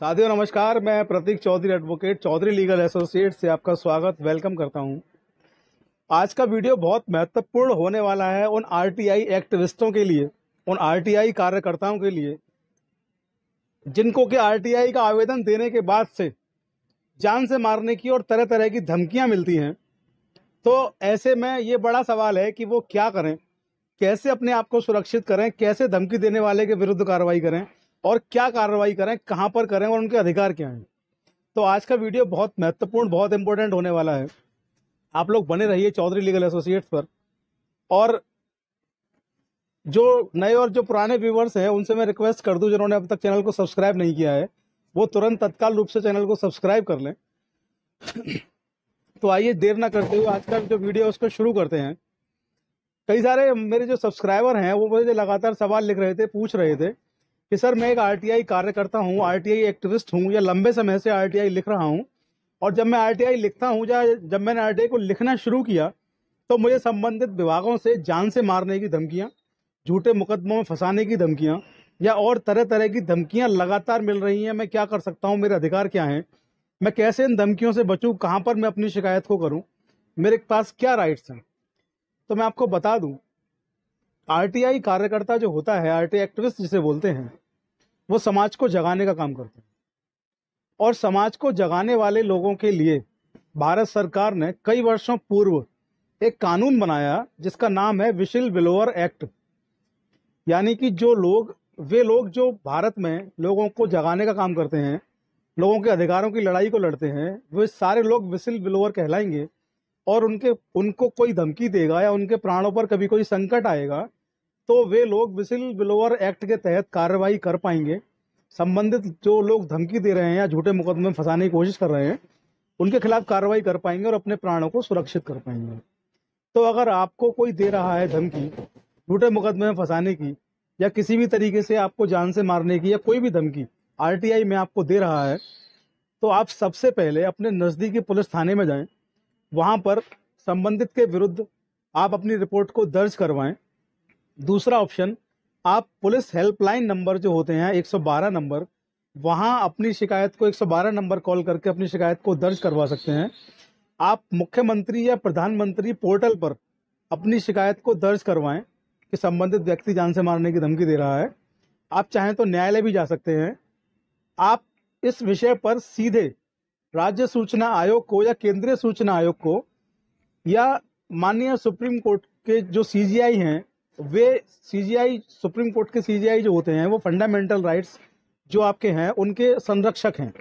साथियों नमस्कार। मैं Prateek Chaudhary advocate Chaudhary legal associate से आपका स्वागत वेलकम करता हूं। आज का वीडियो बहुत महत्वपूर्ण होने वाला है उन आरटीआई एक्टिविस्टों के लिए, उन आरटीआई कार्यकर्ताओं के लिए जिनको कि आरटीआई का आवेदन देने के बाद से जान से मारने की और तरह तरह की धमकियां मिलती हैं। तो ऐसे में ये बड़ा सवाल है कि वो क्या करें, कैसे अपने आप को सुरक्षित करें, कैसे धमकी देने वाले के विरुद्ध कार्रवाई करें और क्या कार्रवाई करें, कहां पर करें और उनके अधिकार क्या हैं। तो आज का वीडियो बहुत महत्वपूर्ण, बहुत इंपॉर्टेंट होने वाला है। आप लोग बने रहिए चौधरी लीगल एसोसिएट्स पर। और जो नए और जो पुराने व्यूवर्स हैं उनसे मैं रिक्वेस्ट कर दूं, जिन्होंने अब तक चैनल को सब्सक्राइब नहीं किया है वो तुरंत तत्काल रूप से चैनल को सब्सक्राइब कर लें। तो आइए देर ना करते हुए आज का जो वीडियो है उसको शुरू करते हैं। कई सारे मेरे जो सब्सक्राइबर हैं वो मुझे लगातार सवाल लिख रहे थे, पूछ रहे थे कि सर मैं एक आरटीआई कार्यकर्ता हूँ, आरटीआई एक्टिविस्ट हूँ या लंबे समय से आरटीआई लिख रहा हूँ, और जब मैं आरटीआई लिखता हूँ या जब मैंने आरटीआई को लिखना शुरू किया तो मुझे संबंधित विभागों से जान से मारने की धमकियाँ, झूठे मुकदमों में फंसाने की धमकियाँ या और तरह तरह की धमकियाँ लगातार मिल रही हैं। मैं क्या कर सकता हूँ, मेरे अधिकार क्या हैं, मैं कैसे इन धमकियों से बचूँ, कहाँ पर मैं अपनी शिकायत को करूँ, मेरे पास क्या राइट्स हैं। तो मैं आपको बता दूं, आरटीआई कार्यकर्ता जो होता है, आरटीआई एक्टिविस्ट जिसे बोलते हैं, वो समाज को जगाने का काम करते हैं। और समाज को जगाने वाले लोगों के लिए भारत सरकार ने कई वर्षों पूर्व एक कानून बनाया जिसका नाम है विशिल ब्लोअर एक्ट। यानी कि वे लोग जो भारत में लोगों को जगाने का काम करते हैं, लोगों के अधिकारों की लड़ाई को लड़ते हैं, वे सारे लोग विशिल ब्लोअर कहलाएंगे। और उनको कोई धमकी देगा या उनके प्राणों पर कभी कोई संकट आएगा तो वे लोग विसिल ब्लोअर एक्ट के तहत कार्रवाई कर पाएंगे। संबंधित जो लोग धमकी दे रहे हैं या झूठे मुकदमे में फंसाने की कोशिश कर रहे हैं उनके खिलाफ कार्रवाई कर पाएंगे और अपने प्राणों को सुरक्षित कर पाएंगे। तो अगर आपको कोई दे रहा है धमकी झूठे मुकदमे में फंसाने की या किसी भी तरीके से आपको जान से मारने की या कोई भी धमकी आरटीआई में आपको दे रहा है, तो आप सबसे पहले अपने नज़दीकी पुलिस थाने में जाएं। वहां पर संबंधित के विरुद्ध आप अपनी रिपोर्ट को दर्ज करवाएं। दूसरा ऑप्शन, आप पुलिस हेल्पलाइन नंबर जो होते हैं 112 नंबर, वहां अपनी शिकायत को 112 नंबर कॉल करके अपनी शिकायत को दर्ज करवा सकते हैं। आप मुख्यमंत्री या प्रधानमंत्री पोर्टल पर अपनी शिकायत को दर्ज करवाएं कि संबंधित व्यक्ति जान से मारने की धमकी दे रहा है। आप चाहें तो न्यायालय भी जा सकते हैं। आप इस विषय पर सीधे राज्य सूचना आयोग को या केंद्रीय सूचना आयोग को या माननीय सुप्रीम कोर्ट के जो सीजीआई हैं, वे सीजीआई, सुप्रीम कोर्ट के सीजीआई जो होते हैं वो फंडामेंटल राइट्स जो आपके हैं उनके संरक्षक हैं।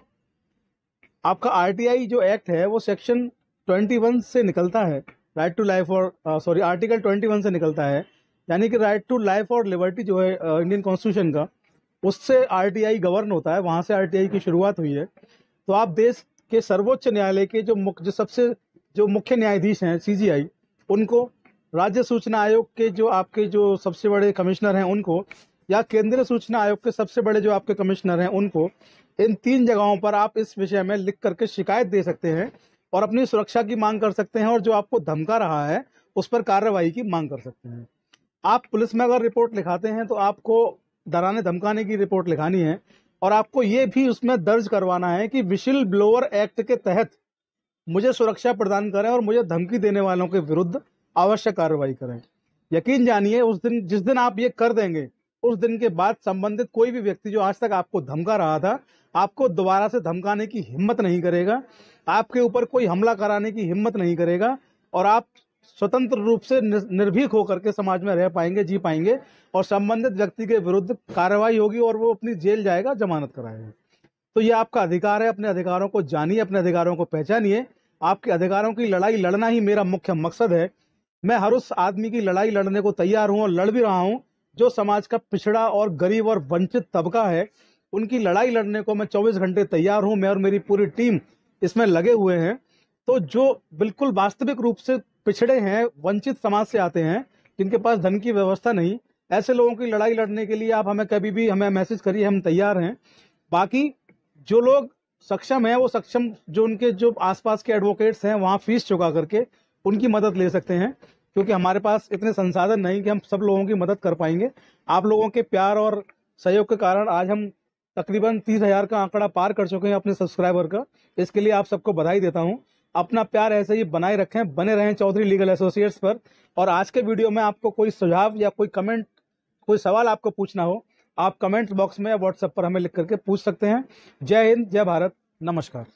आपका आरटीआई जो एक्ट है वो सेक्शन 21 से निकलता है, राइट टू लाइफ और आर्टिकल 21 से निकलता है। यानी कि राइट टू लाइफ और लिबर्टी जो है इंडियन कॉन्स्टिट्यूशन का, उससे आरटीआई गवर्न होता है, वहां से आरटीआई की शुरुआत हुई है। तो आप देश के सर्वोच्च न्यायालय के जो मुख्य न्यायाधीश हैं सीजीआई, उनको, राज्य सूचना आयोग के जो सबसे बड़े कमिश्नर हैं उनको, या केंद्रीय सूचना आयोग के सबसे बड़े जो आपके कमिश्नर हैं उनको, इन 3 जगहों पर आप इस विषय में लिख करके शिकायत दे सकते हैं और अपनी सुरक्षा की मांग कर सकते हैं और जो आपको धमका रहा है उस पर कार्रवाई की मांग कर सकते हैं। आप पुलिस में अगर रिपोर्ट लिखाते हैं तो आपको डराने धमकाने की रिपोर्ट लिखानी है और आपको ये भी उसमें दर्ज करवाना है कि विशिल ब्लोअर एक्ट के तहत मुझे सुरक्षा प्रदान करें और मुझे धमकी देने वालों के विरुद्ध आवश्यक कार्रवाई करें। यकीन जानिए, उस दिन जिस दिन आप ये कर देंगे उस दिन के बाद संबंधित कोई भी व्यक्ति जो आज तक आपको धमका रहा था, आपको दोबारा से धमकाने की हिम्मत नहीं करेगा, आपके ऊपर कोई हमला कराने की हिम्मत नहीं करेगा और आप स्वतंत्र रूप से निर्भीक होकर के समाज में रह पाएंगे, जी पाएंगे और संबंधित व्यक्ति के विरुद्ध कार्रवाई होगी और वो अपनी जेल जाएगा, जमानत कराएगा। तो ये आपका अधिकार है। अपने अधिकारों को जानिए, अपने अधिकारों को पहचानिए। आपके अधिकारों की लड़ाई लड़ना ही मेरा मुख्य मकसद है। मैं हर उस आदमी की लड़ाई लड़ने को तैयार हूं और लड़ भी रहा हूं जो समाज का पिछड़ा और गरीब और वंचित तबका है। उनकी लड़ाई लड़ने को मैं 24 घंटे तैयार हूं। मैं और मेरी पूरी टीम इसमें लगे हुए हैं। तो जो बिल्कुल वास्तविक रूप से पिछड़े हैं, वंचित समाज से आते हैं, जिनके पास धन की व्यवस्था नहीं, ऐसे लोगों की लड़ाई लड़ने के लिए आप हमें कभी भी हमें मैसेज करिए, हम तैयार हैं। बाकी जो लोग सक्षम हैं वो सक्षम, जो उनके जो आसपास के एडवोकेट्स हैं वहाँ फीस चुका करके उनकी मदद ले सकते हैं, क्योंकि हमारे पास इतने संसाधन नहीं कि हम सब लोगों की मदद कर पाएंगे। आप लोगों के प्यार और सहयोग के कारण आज हम तकरीबन 30,000 का आंकड़ा पार कर चुके हैं अपने सब्सक्राइबर का। इसके लिए आप सबको बधाई देता हूं। अपना प्यार ऐसे ही बनाए रखें, बने रहें चौधरी लीगल एसोसिएट्स पर। और आज के वीडियो में आपको कोई सुझाव या कोई कमेंट, कोई सवाल आपको पूछना हो, आप कमेंट बॉक्स में या व्हाट्सएप पर हमें लिख करके पूछ सकते हैं। जय हिंद, जय भारत, नमस्कार।